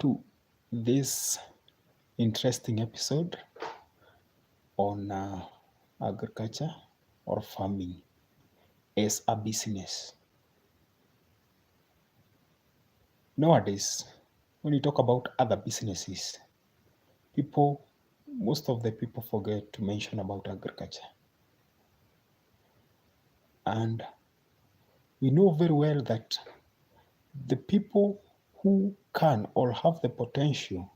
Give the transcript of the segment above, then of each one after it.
to this interesting episode on agriculture or farming as a business. Nowadays, when you talk about other businesses, most of the people forget to mention about agriculture. And we know very well that the people who can or have the potential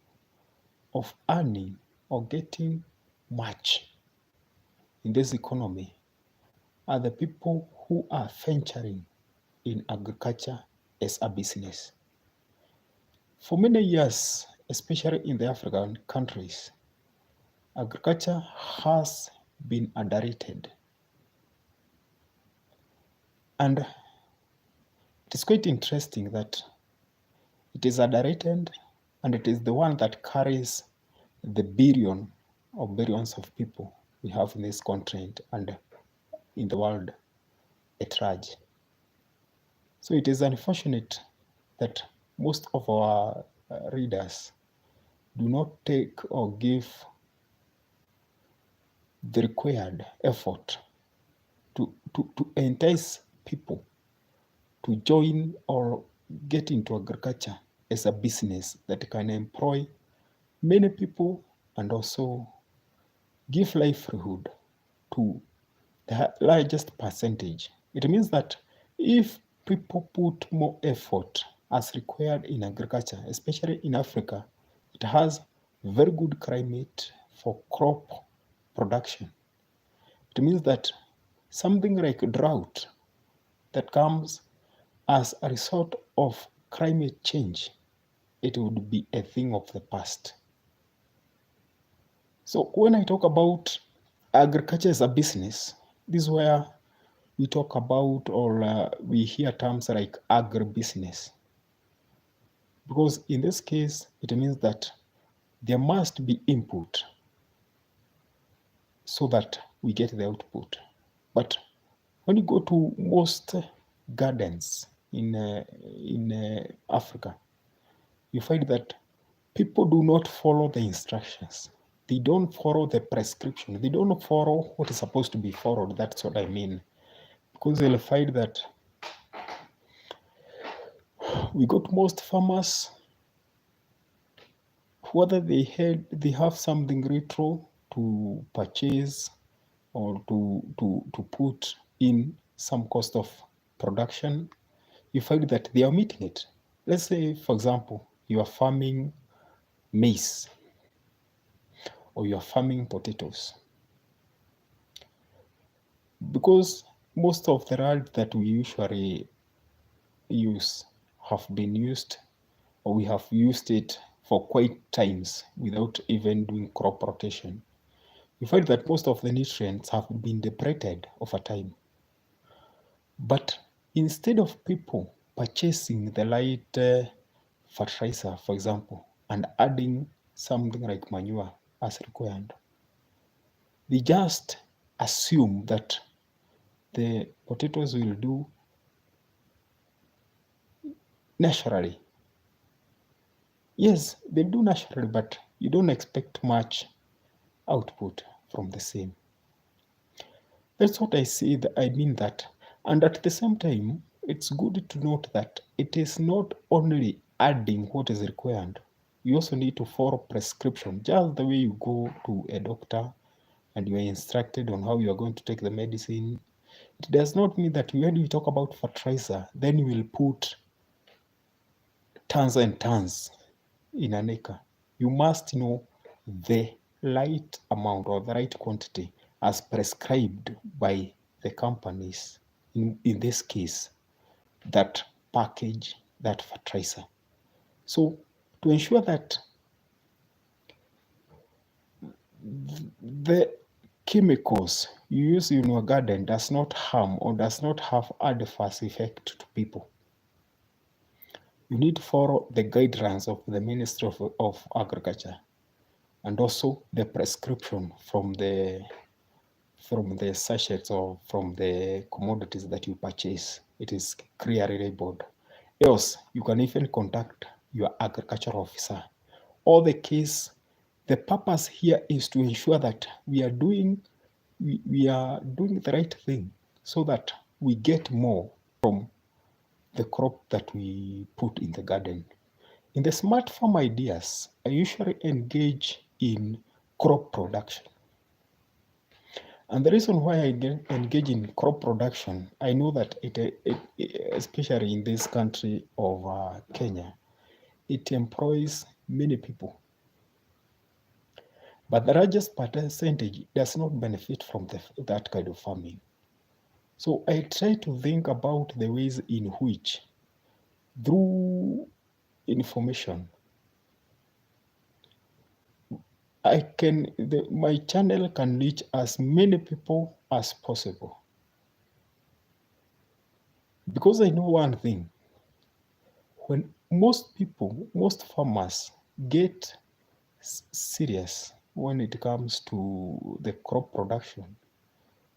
of earning or getting much in this economy are the people who are venturing in agriculture as a business. For many years, especially in the African countries, agriculture has been underrated. And it is quite interesting that it is underrated and it is the one that carries the billion or billions of people we have in this continent and in the world at large. So it is unfortunate that most of our readers do not take or give the required effort to entice people to join or get into agriculture as a business that can employ many people and also give livelihood to the largest percentage. It means that if people put more effort as required in agriculture, especially in Africa, it has very good climate for crop production. It means that something like drought that comes as a result of climate change, it would be a thing of the past. So when I talk about agriculture as a business, this is where we talk about or we hear terms like agribusiness. Because in this case, it means that there must be input so that we get the output. But when you go to most gardens in Africa, you find that people do not follow the instructions. They don't follow the prescription. They don't follow what is supposed to be followed. That's what I mean. Because you'll find that we got most farmers, whether they have something retro to purchase or to put in some cost of production, you find that they are meeting it. Let's say, for example, you are farming maize or you are farming potatoes. Because most of the land that we usually use have been used or we have used it for quite times without even doing crop rotation, you find that most of the nutrients have been depleted over time. But instead of people purchasing the light fertilizer, for example, and adding something like manure as required, they just assume that the potatoes will do naturally. Yes, they do naturally, but you don't expect much output from the same. That's what I mean that. And at the same time, it's good to note that it is not only adding what is required. You also need to follow prescription, just the way you go to a doctor and you are instructed on how you are going to take the medicine. It does not mean that when we talk about fertilizer, then you will put tons and tons in an acre. You must know the right amount or the right quantity as prescribed by the companies, in this case, that package that fertilizer. So to ensure that the chemicals you use in your garden does not harm or does not have adverse effect to people, you need to follow the guidelines of the Ministry of Agriculture and also the prescription from the sachets or from the commodities that you purchase. It is clearly labeled. Else, you can even contact your agricultural officer. Or the case, the purpose here is to ensure that we are doing the right thing so that we get more from the crop that we put in the garden. In the smart farm ideas, I usually engage in crop production. And the reason why I engage in crop production, I know that especially in this country of Kenya, it employs many people. But the largest percentage does not benefit from that kind of farming. So I try to think about the ways in which, through information, my channel can reach as many people as possible. Because I know one thing, when most farmers get serious when it comes to the crop production,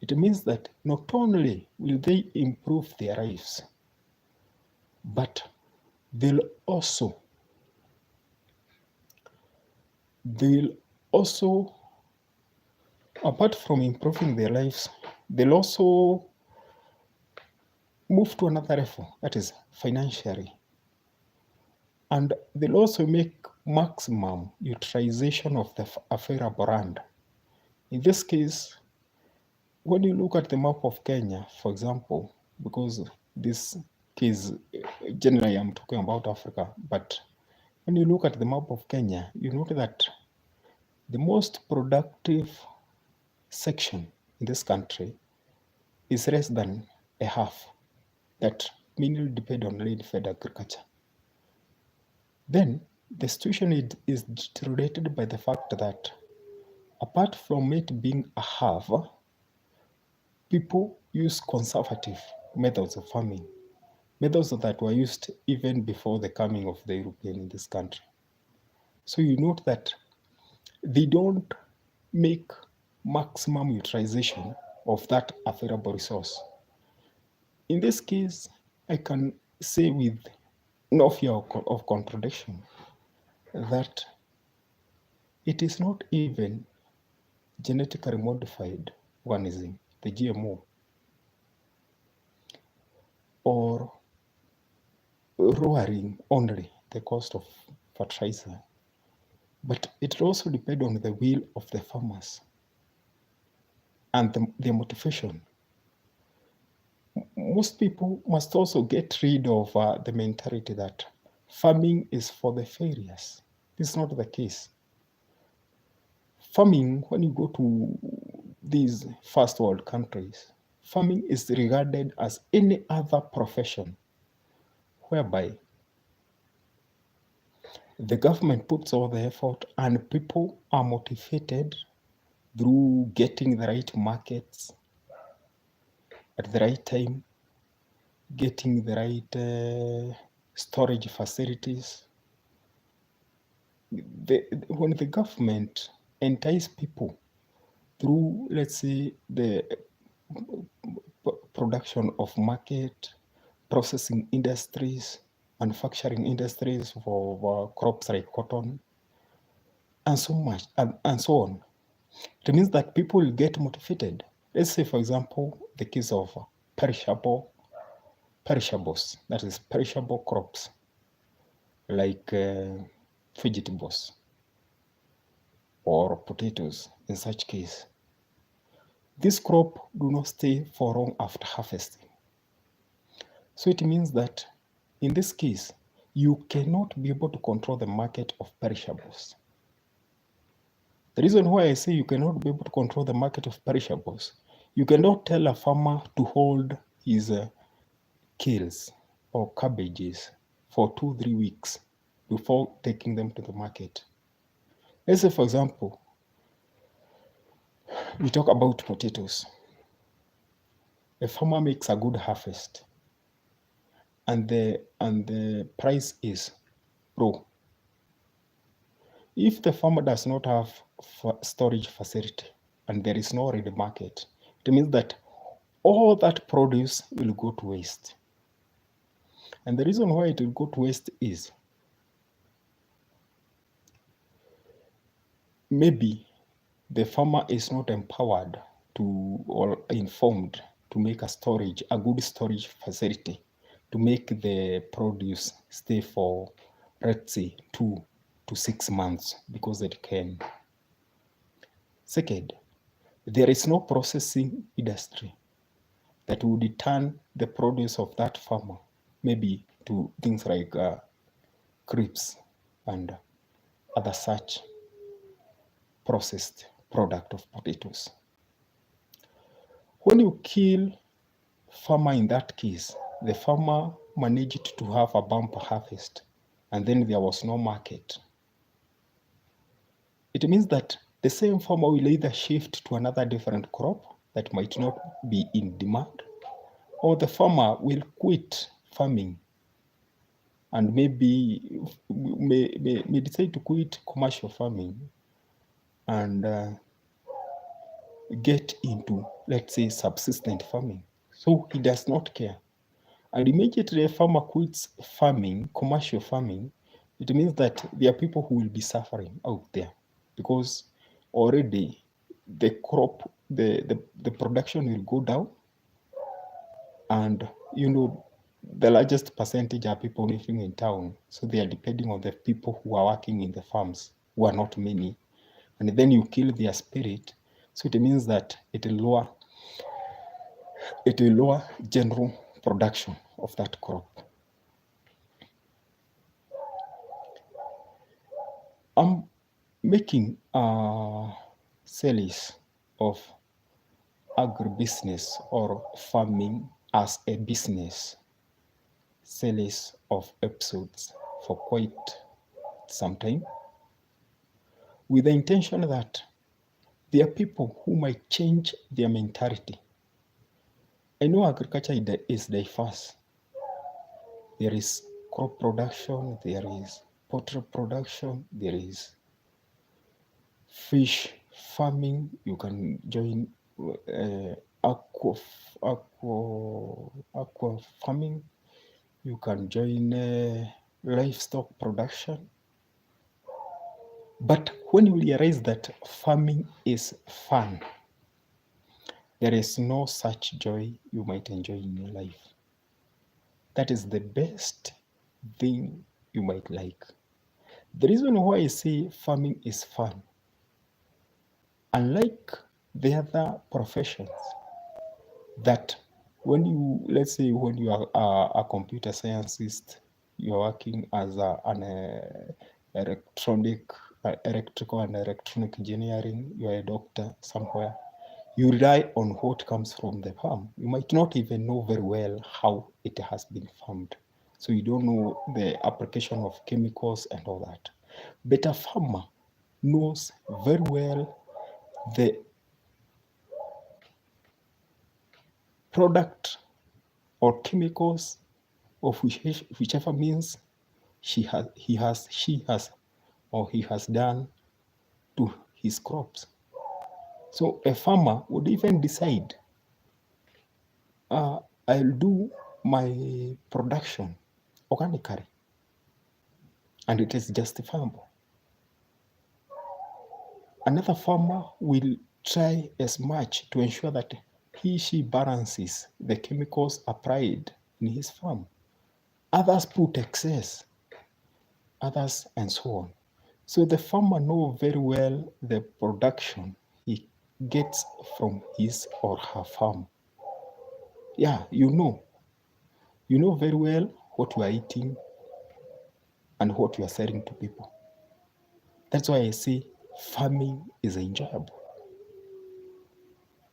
it means that not only will they improve their lives, but they'll also apart from improving their lives, they'll also move to another level, that is financially. And they'll also make maximum utilization of the available land. In this case, when you look at the map of Kenya, for example, because this case, generally I'm talking about Africa, but when you look at the map of Kenya, you note that the most productive section in this country is less than a half, that mainly depend on rain-fed agriculture. Then the situation is deteriorated by the fact that apart from it being a half, people use conservative methods of farming, methods that were used even before the coming of the European in this country. So you note that they don't make maximum utilization of that available resource. In this case, I can say with no fear of contradiction that it is not even genetically modified organism, the GMO, or lowering only the cost of fertilizer, but it also depends on the will of the farmers and their motivation. Most people must also get rid of the mentality that farming is for the failures. This is not the case. Farming, when you go to these first world countries, farming is regarded as any other profession whereby the government puts all the effort and people are motivated through getting the right markets at the right time, getting the right storage facilities. When the government entice people through, let's say, the production of market, processing industries, manufacturing industries for crops like cotton, and so much, and so on. It means that people will get motivated. Let's say, for example, the case of perishables, that is perishable crops, like vegetables or potatoes in such case. This crop do not stay for long after harvesting. So it means that in this case, you cannot be able to control the market of perishables. The reason why I say you cannot be able to control the market of perishables, you cannot tell a farmer to hold his kales or cabbages for 2-3 weeks before taking them to the market. Let's say, for example, we talk about potatoes. A farmer makes a good harvest and the price is low. If the farmer does not have storage facility and there is no ready market, it means that all that produce will go to waste. And the reason why it will go to waste is maybe the farmer is not empowered to or informed to make a good storage facility to make the produce stay for, let's say, 2 to 6 months because it can. Second, there is no processing industry that would turn the produce of that farmer maybe to things like crisps and other such processed product of potatoes. When you kill farmer in that case, the farmer managed to have a bumper harvest and then there was no market. It means that the same farmer will either shift to another different crop that might not be in demand, or the farmer will quit farming and maybe may decide to quit commercial farming and get into, let's say, subsistent farming. So he does not care. And immediately a farmer quits farming, commercial farming, it means that there are people who will be suffering out there because already the crop, the production will go down. And the largest percentage are people living in town. So they are depending on the people who are working in the farms, who are not many. And then you kill their spirit. So it means that it will lower general production of that crop. I'm making a series of agribusiness or farming as a business series of episodes for quite some time, with the intention that there are people who might change their mentality. I know agriculture is diverse. There is crop production, there is poultry production, there is fish farming. You can join aqua farming. You can join livestock production. But when you realize that farming is fun, there is no such joy you might enjoy in your life. That is the best thing you might like. The reason why I say farming is fun, unlike the other professions, that let's say when you are a computer scientist, you're working as an electrical and electronic engineering, you're a doctor somewhere, you rely on what comes from the farm. You might not even know very well how it has been farmed. So you don't know the application of chemicals and all that. But a farmer knows very well the product or chemicals of whichever means he has done to his crops. So a farmer would even decide, I'll do my production organically, and it is justifiable. Another farmer will try as much to ensure that she balances the chemicals applied in his farm. Others put excess, others and so on. So the farmer knows very well the production he gets from his or her farm. Yeah, you know very well what you are eating and what you are selling to people. That's why I say farming is enjoyable,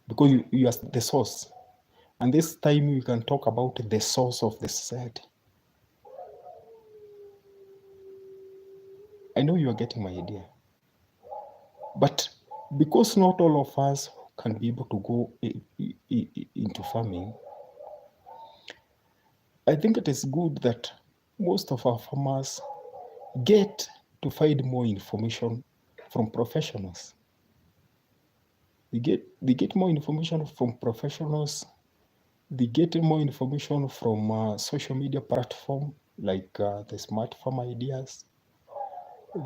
because you are the source. And this time we can talk about the source of the society. I know you are getting my idea. But because not all of us can be able to go into farming, I think it is good that most of our farmers get to find more information from professionals. They get more information from professionals. They get more information from social media platform like the Smart Farm Ideas.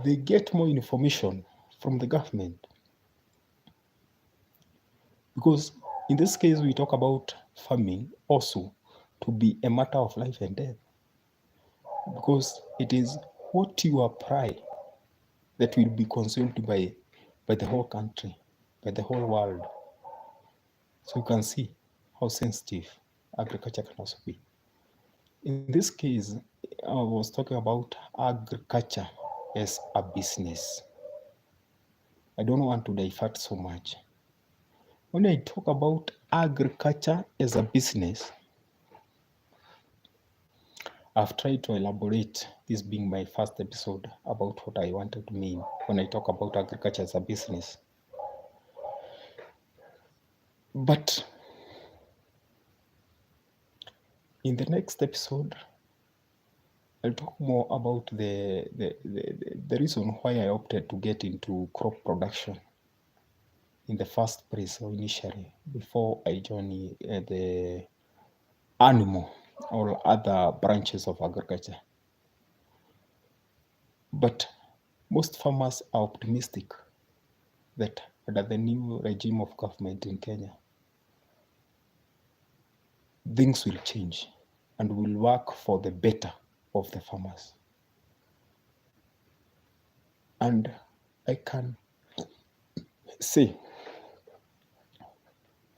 They get more information from the government. Because in this case, we talk about farming also to be a matter of life and death. Because it is what you apply that will be consumed by the whole country, by the whole world. So you can see how sensitive agriculture can also be. In this case, I was talking about agriculture as a business. I don't want to divert so much. When I talk about agriculture as a business, I've tried to elaborate, this being my first episode, about what I wanted to mean when I talk about agriculture as a business. But in the next episode, I'll talk more about the reason why I opted to get into crop production in the first place or initially before I joined the animal or other branches of agriculture. But most farmers are optimistic that under the new regime of government in Kenya, things will change and will work for the better of the farmers. And I can say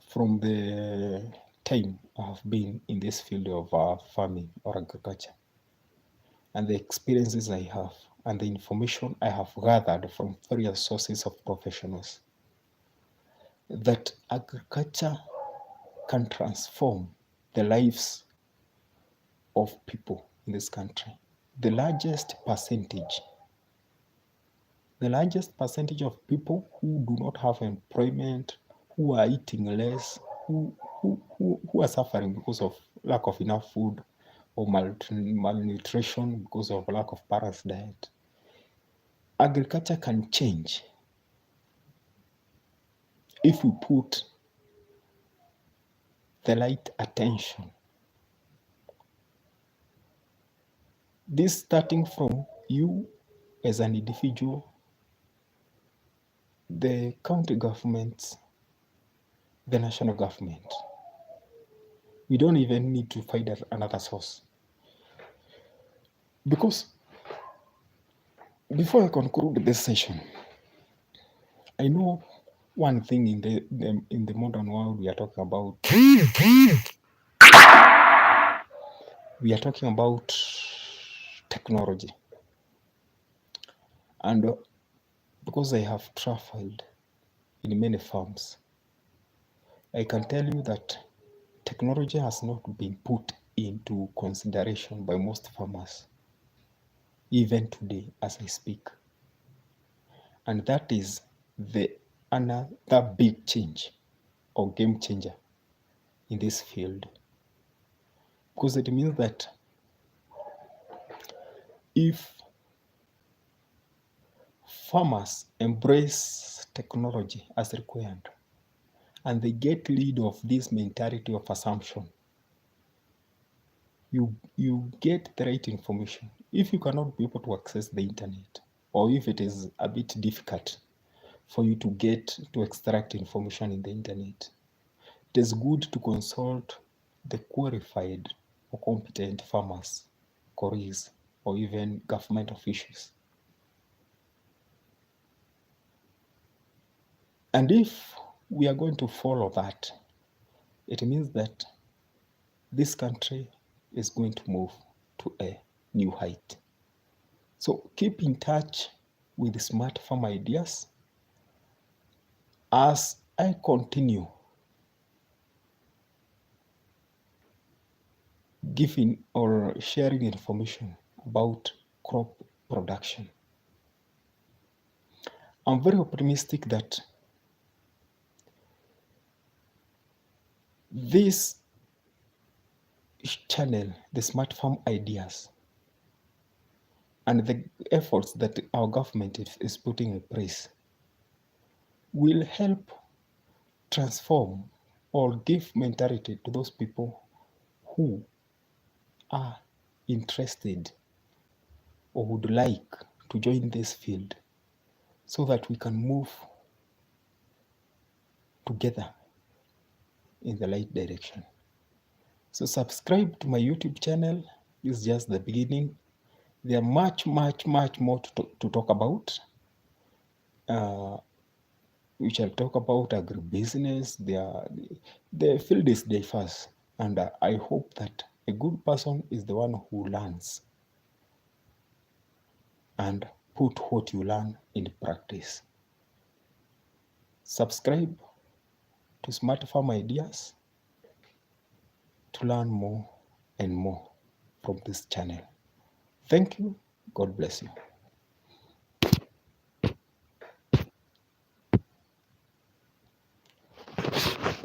from the time I have been in this field of farming or agriculture, and the experiences I have, and the information I have gathered from various sources of professionals, that agriculture can transform the lives of people in this country. The largest percentage of people who do not have employment, who are eating less, who are suffering because of lack of enough food or malnutrition because of lack of balanced diet. Agriculture can change if we put the right attention. This starting from you as an individual, the county governments, the national government. We don't even need to find another source. Because before I conclude this session, I know one thing in the modern world we are talking about. We are talking about technology. And because I have traveled in many farms, I can tell you that technology has not been put into consideration by most farmers, even today as I speak. And that is another big change or game changer in this field. Because it means that if farmers embrace technology as required and they get rid of this mentality of assumption, you get the right information. If you cannot be able to access the internet, or if it is a bit difficult for you to extract information in the internet, it is good to consult the qualified or competent farmers, colleagues, or even government officials. And if we are going to follow that, it means that this country is going to move to a new height. So keep in touch with Smart Farm Ideas as I continue giving or sharing information about crop production. I'm very optimistic that this channel, the Smart Farm Ideas, and the efforts that our government is putting in place will help transform or give mentality to those people who are interested or would like to join this field so that we can move together in the right direction. So subscribe to my YouTube channel. This is just the beginning. There are much more to talk about. We shall talk about agribusiness. The field is diverse, and I hope that a good person is the one who learns and put what you learn in practice. Subscribe to Smart Farm Ideas to learn more and more from this channel. Thank you. God bless you.